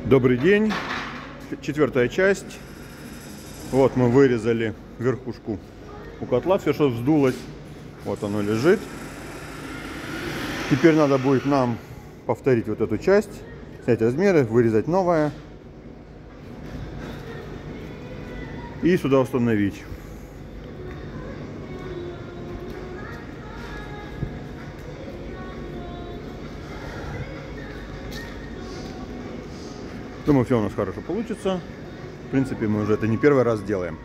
Добрый день, четвертая часть. Вот мы вырезали верхушку у котла, все, что вздулось, вот оно лежит. Теперь надо будет нам повторить вот эту часть, снять размеры, вырезать новое и сюда установить. Думаю, все у нас хорошо получится. В принципе, мы уже это не первый раз делаем.